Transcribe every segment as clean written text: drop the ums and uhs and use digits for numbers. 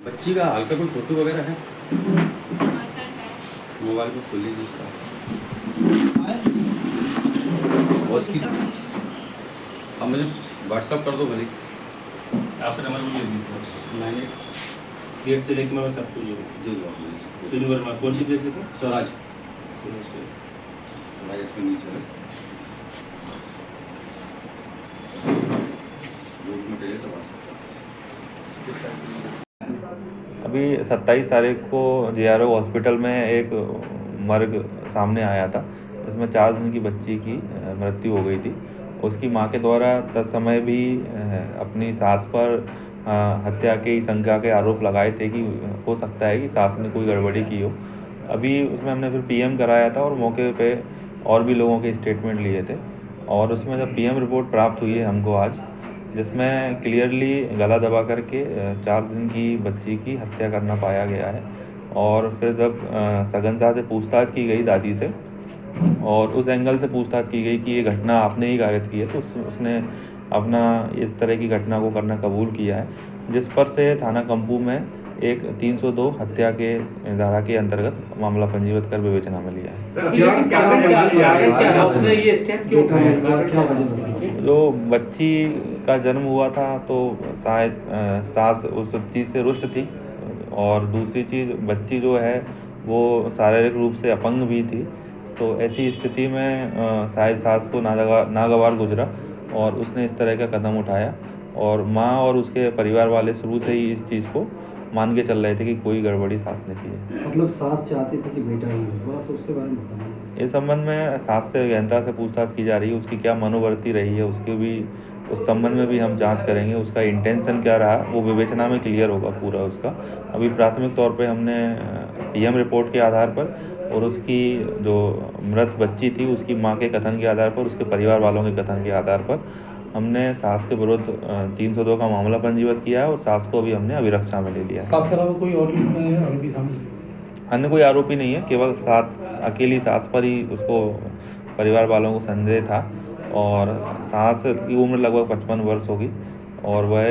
बच्ची का हाल का कोई फोटो वगैरह है? हाँ सर है। मोबाइल को खोल लीजिए उसका। और उसकी अब मुझे व्हाट्सअप कर दो भले। आपका नंबर मुझे दे दीजिए। मैंने गेट से लेके मैं सब कुछ दे दो आपने। सुनी वर्मा कौन सी प्लेस लिखा? स्वराज सुनी प्लेस। स्वराज इसके नीचे है। ग्रुप में भेजे सब आ सकता है। अभी 27 तारीख को JRO हॉस्पिटल में एक मर्ग सामने आया था जिसमें 4 दिन की बच्ची की मृत्यु हो गई थी। उसकी मां के द्वारा तत्समय भी अपनी सास पर हत्या की शंका के आरोप लगाए थे कि हो सकता है कि सास ने कोई गड़बड़ी की हो। अभी उसमें हमने फिर PM कराया था और मौके पे और भी लोगों के स्टेटमेंट लिए थे और उसमें जब PM रिपोर्ट प्राप्त हुई है हमको आज, जिसमें क्लियरली गला दबा करके 4 दिन की बच्ची की हत्या करना पाया गया है। और फिर जब सगन शाह से पूछताछ की गई दादी से और उस एंगल से पूछताछ की गई कि ये घटना आपने ही कारित की है, तो उसने अपना इस तरह की घटना को करना कबूल किया है, जिस पर से थाना कंपू में एक 302 हत्या के धारा के अंतर्गत मामला पंजीबद्ध कर विवेचना में लिया है। जो बच्ची का जन्म हुआ था तो शायद सास उस चीज़ से रुष्ट थी और दूसरी चीज़ बच्ची जो है वो शारीरिक रूप से अपंग भी थी, तो ऐसी स्थिति में शायद सास को नागवार गुजरा और उसने इस तरह का कदम उठाया और माँ और उसके परिवार वाले शुरू से ही इस चीज़ को मान के चल रहे थे कि कोई गड़बड़ी सास ने की है। मतलब सास चाहती थी कि बेटा ही हो, थोड़ा सा उसके बारे में बताना। इस संबंध में सास से गहनता से पूछताछ की जा रही है, उसकी क्या मनोवृत्ति रही है, उसकी भी उस संबंध में भी हम जांच करेंगे, उसका इंटेंशन क्या रहा वो विवेचना में क्लियर होगा पूरा उसका। अभी प्राथमिक तौर पे हमने PM रिपोर्ट के आधार पर और उसकी जो मृत बच्ची थी उसकी माँ के कथन के आधार पर, उसके परिवार वालों के कथन के आधार पर हमने सास के विरुद्ध 302 का मामला पंजीबद्ध किया है और सास को भी हमने अभिरक्षा में ले लिया है। सास के अलावा कोई और भी इसमें आरोपी शामिल? अन्य कोई आरोपी नहीं है, केवल अकेली सास पर ही उसको परिवार वालों को संदेह था और सास की उम्र लगभग 55 वर्ष होगी और वह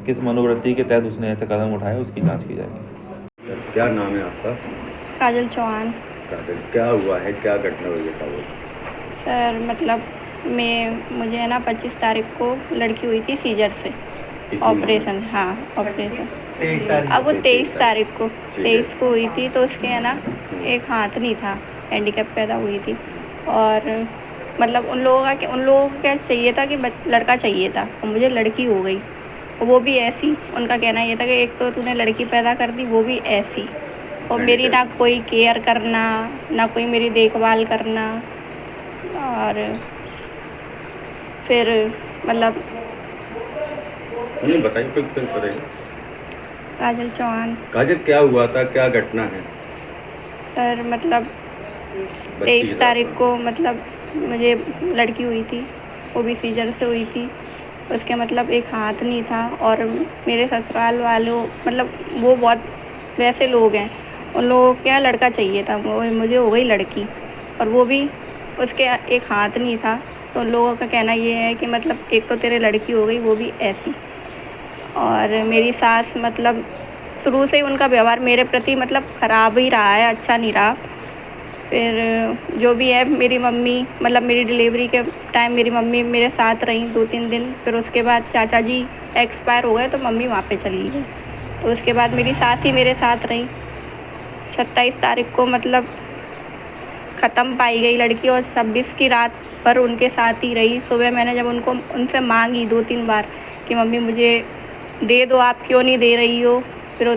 किस मनोवृत्ति के तहत उसने ऐसे कदम उठाए उसकी जांच की जाएगी। क्या नाम है आपका? काजल चौहान। काजल, क्या हुआ है, क्या घटना हुई है काजल? सर मतलब मुझे है ना 25 तारीख को लड़की हुई थी सीजर से ऑपरेशन। हाँ ऑपरेशन। अब वो 23 तारीख को 23 को हुई थी, तो उसके है ना एक हाथ नहीं था, हैंडीकैप पैदा हुई थी और मतलब उन लोगों को क्या चाहिए था कि लड़का चाहिए था और मुझे लड़की हो गई और वो भी ऐसी। उनका कहना ये था कि एक तो तूने लड़की पैदा कर दी वो भी ऐसी, और मेरी ना कोई केयर करना ना कोई मेरी देखभाल करना। और फिर मतलब नहीं बताइए, फिर बताइए। काजल चौहान। काजल, क्या हुआ था, क्या घटना है? सर मतलब बच्ची 23 के तारीख साथ? को मतलब मुझे लड़की हुई थी, वो भी सीजर से हुई थी। उसके मतलब एक हाथ नहीं था और मेरे ससुराल वालों मतलब वो बहुत वैसे लोग हैं, उन लोगों को क्या लड़का चाहिए था, वो मुझे हो गई लड़की और वो भी उसके एक हाथ नहीं था। तो उन लोगों का कहना ये है कि मतलब एक तो तेरे लड़की हो गई वो भी ऐसी। और मेरी सास मतलब शुरू से ही उनका व्यवहार मेरे प्रति मतलब ख़राब ही रहा है, अच्छा नहीं रहा। फिर जो भी है, मेरी मम्मी मतलब मेरी डिलीवरी के टाइम मेरी मम्मी मेरे साथ रहीं 2-3 दिन। फिर उसके बाद चाचा जी एक्सपायर हो गए तो मम्मी वहाँ पे चली गई, तो उसके बाद मेरी सास ही मेरे साथ रही। 27 तारीख को मतलब ख़त्म पाई गई लड़की और 26 की रात पर उनके साथ ही रही। सुबह मैंने जब उनसे मांगी 2-3 बार कि मम्मी मुझे दे दो, आप क्यों नहीं दे रही हो। फिर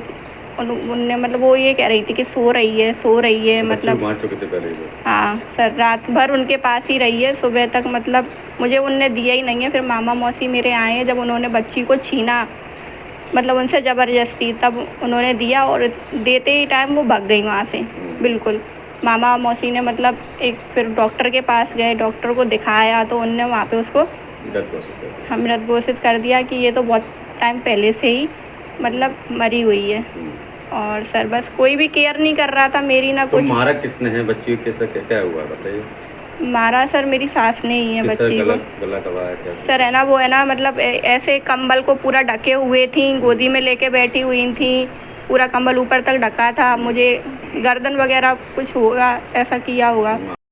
उनने मतलब वो ये कह रही थी कि सो रही है मतलब मार चुके थे पहले ही? हाँ सर, रात भर उनके पास ही रही है, सुबह तक मतलब मुझे उनने दिया ही नहीं है। फिर मामा मौसी मेरे आए हैं, जब उन्होंने बच्ची को छीना मतलब उनसे ज़बरदस्ती, तब उन्होंने दिया और देते ही टाइम वो भाग गई वहाँ से बिल्कुल। मामा मौसी ने मतलब एक फिर डॉक्टर के पास गए, डॉक्टर को दिखाया तो उनने वहाँ पे उसको मृत घोषित कर दिया कि ये तो बहुत टाइम पहले से ही मतलब मरी हुई है। और सर बस कोई भी केयर नहीं कर रहा था मेरी, ना तो कुछ। मारा किसने है बच्ची को, कैसा क्या हुआ बताइए? मारा सर मेरी सास ने ही है किस तरह बच्ची को। गला दबाया क्या? सर है ना, वो है ना, मतलब ऐसे कंबल को पूरा ढके हुए थी, गोदी में लेके बैठी हुई थी, पूरा कंबल ऊपर तक ढका था। मुझे गर्दन वगैरह कुछ होगा, ऐसा किया होगा।